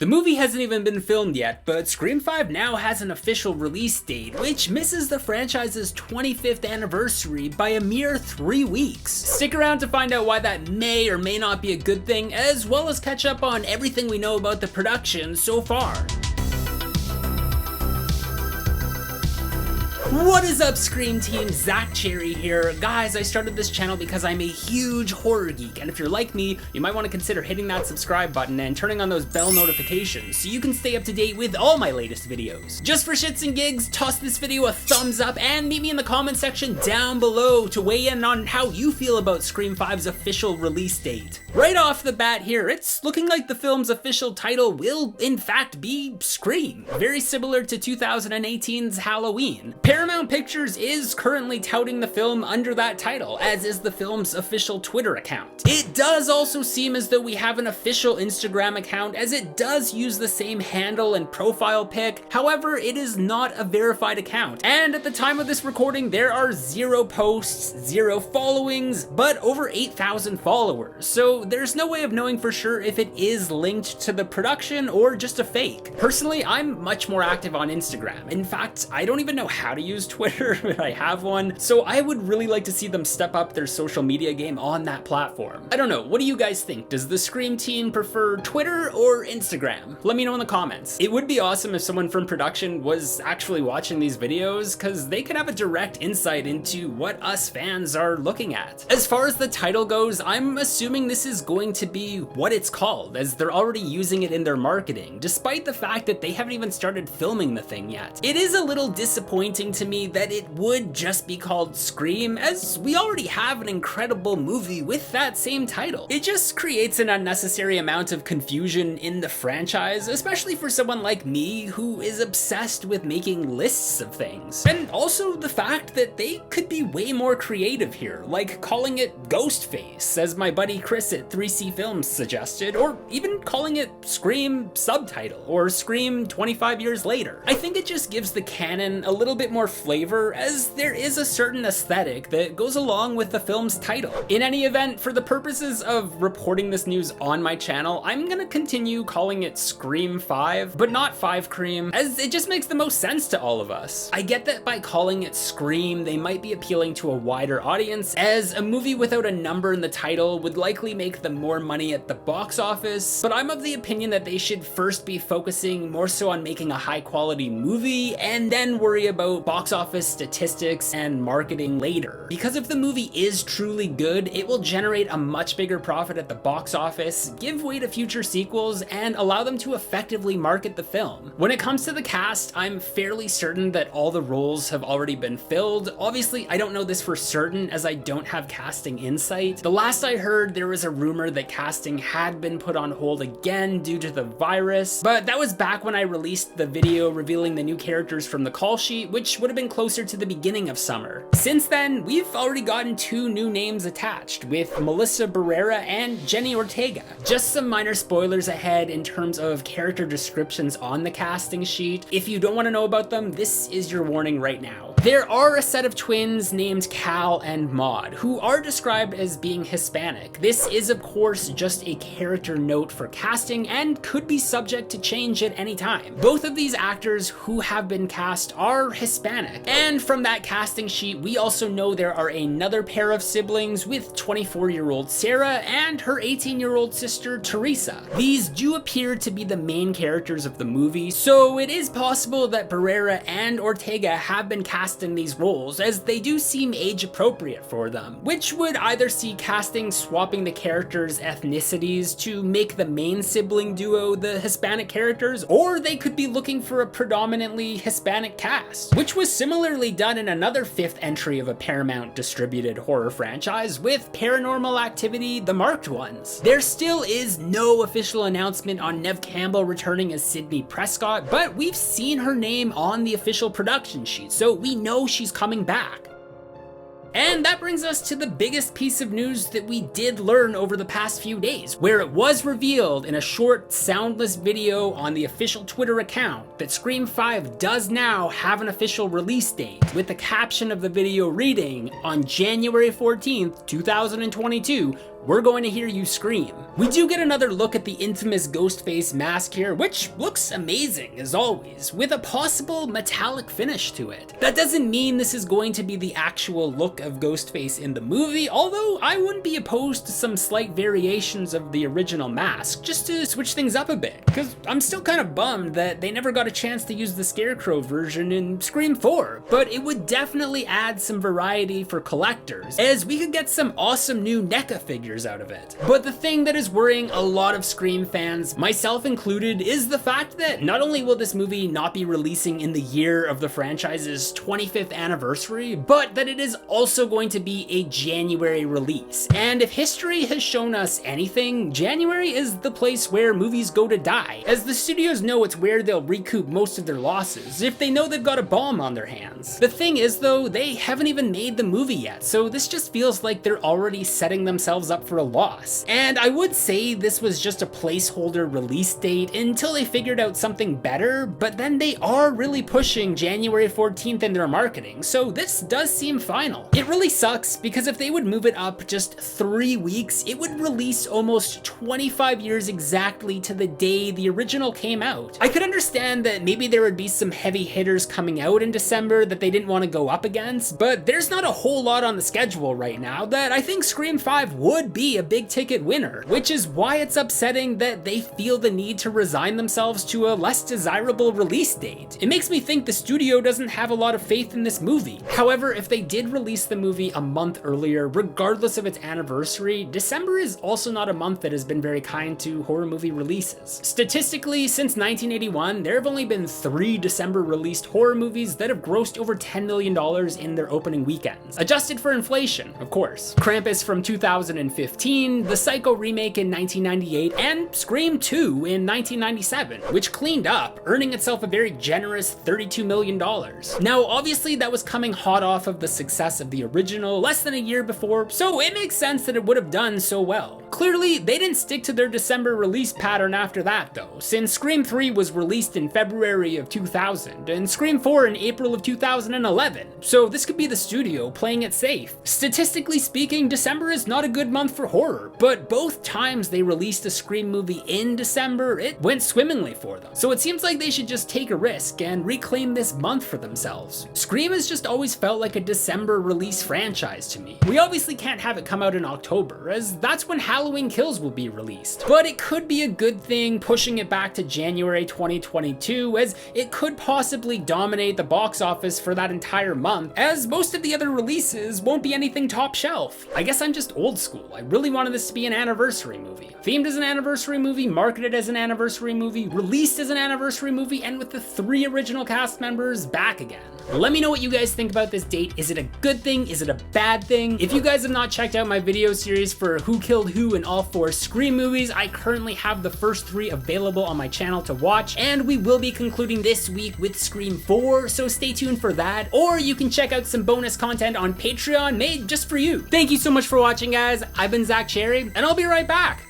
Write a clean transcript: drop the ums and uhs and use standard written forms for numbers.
The movie hasn't even been filmed yet, but Scream 5 now has an official release date, which misses the franchise's 25th anniversary by a mere 3 weeks. Stick around to find out why that may or may not be a good thing, as well as catch up on everything we know about the production so far. What is up, Scream team? Zach Cherry here. Guys, I started this channel because I'm a huge horror geek, and if you're like me, you might want to consider hitting that subscribe button and turning on those bell notifications so you can stay up to date with all my latest videos. Just for shits and gigs, toss this video a thumbs up and meet me in the comment section down below to weigh in on how you feel about Scream 5's official release date. Right off the bat here, it's looking like the film's official title will in fact be Scream, very similar to 2018's Halloween. Paramount Pictures is currently touting the film under that title, as is the film's official Twitter account. It does also seem as though we have an official Instagram account, as it does use the same handle and profile pic. However, it is not a verified account, and at the time of this recording there are 0 posts, 0 followings, but over 8,000 followers, so there's no way of knowing for sure if it is linked to the production or just a fake. Personally, I'm much more active on Instagram. In fact, I don't even know how to use Twitter, but I have one, so I would really like to see them step up their social media game on that platform. I don't know, what do you guys think? Does the Scream team prefer Twitter or Instagram? Let me know in the comments. It would be awesome if someone from production was actually watching these videos, because they could have a direct insight into what us fans are looking at. As far as the title goes, I'm assuming this is going to be what it's called, as they're already using it in their marketing, despite the fact that they haven't even started filming the thing yet. It is a little disappointing to me that it would just be called Scream, as we already have an incredible movie with that same title. It just creates an unnecessary amount of confusion in the franchise, especially for someone like me who is obsessed with making lists of things. And also the fact that they could be way more creative here, like calling it Ghostface, as my buddy Chris at 3C Films suggested, or even calling it Scream Subtitle, or Scream 25 years later. I think it just gives the canon a little bit more flavor, as there is a certain aesthetic that goes along with the film's title. In any event, for the purposes of reporting this news on my channel, I'm gonna continue calling it Scream 5, but not 5 Cream, as it just makes the most sense to all of us. I get that by calling it Scream, they might be appealing to a wider audience, as a movie without a number in the title would likely make them more money at the box office, but I'm of the opinion that they should first be focusing more so on making a high quality movie, and then worry about box office statistics and marketing later. Because if the movie is truly good, it will generate a much bigger profit at the box office, give way to future sequels, and allow them to effectively market the film. When it comes to the cast, I'm fairly certain that all the roles have already been filled. Obviously, I don't know this for certain, as I don't have casting insight. The last I heard, there was a rumor that casting had been put on hold again due to the virus, but that was back when I released the video revealing the new characters from the call sheet, which would have been closer to the beginning of summer. Since then, we've already gotten 2 new names attached, with Melissa Barrera and Jenna Ortega. Just some minor spoilers ahead in terms of character descriptions on the casting sheet. If you don't want to know about them, this is your warning right now. There are a set of twins named Cal and Maud, who are described as being Hispanic. This is of course just a character note for casting and could be subject to change at any time. Both of these actors who have been cast are Hispanic, and from that casting sheet we also know there are another pair of siblings, with 24-year-old Sarah and her 18-year-old sister Teresa. These do appear to be the main characters of the movie, so it is possible that Barrera and Ortega have been cast in these roles, as they do seem age appropriate for them, which would either see casting swapping the characters' ethnicities to make the main sibling duo the Hispanic characters, or they could be looking for a predominantly Hispanic cast, which was similarly done in another 5th entry of a Paramount distributed horror franchise with Paranormal Activity: The Marked Ones. There still is no official announcement on Neve Campbell returning as Sidney Prescott, but we've seen her name on the official production sheet, so we know she's coming back. And that brings us to the biggest piece of news that we did learn over the past few days, where it was revealed in a short, soundless video on the official Twitter account that Scream 5 does now have an official release date, with the caption of the video reading, "On January 14th, 2022, we're going to hear you scream. We do get another look at the infamous Ghostface mask here, which looks amazing as always, with a possible metallic finish to it. That doesn't mean this is going to be the actual look of Ghostface in the movie, although I wouldn't be opposed to some slight variations of the original mask, just to switch things up a bit, because I'm still kind of bummed that they never got a chance to use the Scarecrow version in Scream 4, but it would definitely add some variety for collectors, as we could get some awesome new NECA figures out of it. But the thing that is worrying a lot of Scream fans, myself included, is the fact that not only will this movie not be releasing in the year of the franchise's 25th anniversary, but that it is also going to be a January release. And if history has shown us anything, January is the place where movies go to die, as the studios know it's where they'll recoup most of their losses if they know they've got a bomb on their hands. The thing is though, they haven't even made the movie yet, so this just feels like they're already setting themselves up for a loss. And I would say this was just a placeholder release date until they figured out something better, but then they are really pushing January 14th in their marketing, so this does seem final. It really sucks because if they would move it up just 3 weeks, it would release almost 25 years exactly to the day the original came out. I could understand that maybe there would be some heavy hitters coming out in December that they didn't want to go up against, but there's not a whole lot on the schedule right now that I think Scream 5 would be a big ticket winner, which is why it's upsetting that they feel the need to resign themselves to a less desirable release date. It makes me think the studio doesn't have a lot of faith in this movie. However, if they did release the movie a month earlier, regardless of its anniversary, December is also not a month that has been very kind to horror movie releases. Statistically, since 1981, there have only been 3 December released horror movies that have grossed over $10 million in their opening weekends. Adjusted for inflation, of course. Krampus from 2015, the Psycho remake in 1998, and Scream 2 in 1997, which cleaned up, earning itself a very generous $32 million. Now, obviously that was coming hot off of the success of the original less than a year before, so it makes sense that it would have done so well. Clearly, they didn't stick to their December release pattern after that though, since Scream 3 was released in February of 2000, and Scream 4 in April of 2011, so this could be the studio playing it safe. Statistically speaking, December is not a good month for horror, but both times they released a Scream movie in December, it went swimmingly for them. So it seems like they should just take a risk and reclaim this month for themselves. Scream has just always felt like a December release franchise to me. We obviously can't have it come out in October, as that's when Halloween Kills will be released, but it could be a good thing pushing it back to January 2022, as it could possibly dominate the box office for that entire month, as most of the other releases won't be anything top shelf. I guess I'm just old school. I really wanted this to be an anniversary movie. Themed as an anniversary movie, marketed as an anniversary movie, released as an anniversary movie, and with the 3 original cast members back again. Let me know what you guys think about this date. Is it a good thing? Is it a bad thing? If you guys have not checked out my video series for Who Killed Who in all 4 Scream movies, I currently have the first 3 available on my channel to watch, and we will be concluding this week with Scream 4, so stay tuned for that. Or you can check out some bonus content on Patreon made just for you. Thank you so much for watching, guys. I've been Zach Cherry, and I'll be right back.